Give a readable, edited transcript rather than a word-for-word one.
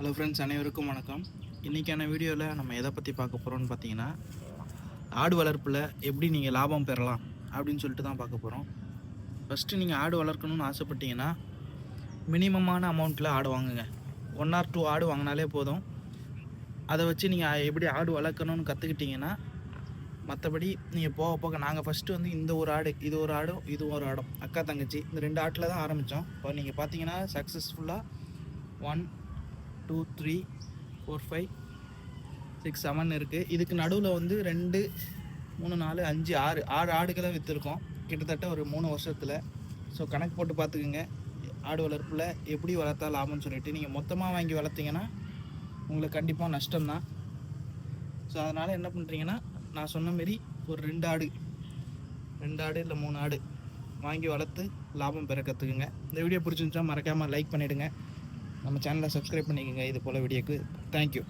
Hello friends, அனைவருக்கும் வணக்கம். இன்றைக்கான வீடியோவில் நம்ம எதை பற்றி பார்க்க போகிறோம்னு பார்த்தீங்கன்னா, ஆடு வளர்ப்பில் எப்படி நீங்கள் லாபம் பெறலாம் அப்படின்னு சொல்லிட்டு தான் பார்க்க போகிறோம். ஃபஸ்ட்டு நீங்கள் ஆடு வளர்க்கணும்னு ஆசைப்பட்டீங்கன்னா மினிமமான அமௌண்ட்டில் ஆடு வாங்குங்க. 1 or 2 ஆடு வாங்கினாலே போதும். அதை வச்சு நீங்கள் எப்படி ஆடு வளர்க்கணும்னு கற்றுக்கிட்டிங்கன்னா, மற்றபடி நீங்கள் போக போக நாங்கள் ஃபஸ்ட்டு வந்து இந்த ஒரு ஆடு, இது ஒரு ஆடும், இது ஒரு ஆடும், அக்கா தங்கச்சி இந்த 2 ஆட்டில் தான் ஆரம்பித்தோம். இப்போ நீங்கள் பார்த்தீங்கன்னா சக்ஸஸ்ஃபுல்லாக 1 2 3 4 5 6 7 இருக்குது. இதுக்கு நடுவில் வந்து 2 3 4 5 6 ஆடுகளை விற்றுருக்கோம் கிட்டத்தட்ட ஒரு 3 வருஷத்தில். ஸோ கணக்கு போட்டு பார்த்துக்குங்க, ஆடு வளர்ப்பில் எப்படி வளர்த்தா லாபம்னு சொல்லிட்டு. நீங்கள் மொத்தமாக வாங்கி வளர்த்திங்கன்னா உங்களுக்கு கண்டிப்பாக நஷ்டம்தான். ஸோ அதனால் என்ன பண்ணுறீங்கன்னா, நான் சொன்ன மாரி ஒரு 2 ஆடு இல்லை 3 ஆடு வாங்கி வளர்த்து லாபம் பெற கற்றுக்குங்க. இந்த வீடியோ பிடிச்சிருந்துச்சா மறக்காமல் லைக் பண்ணிவிடுங்க. நம்ம சேனலை சப்ஸ்கிரைப் பண்ணிக்கோங்க இது போல் வீடியோக்கு. தேங்க்யூ.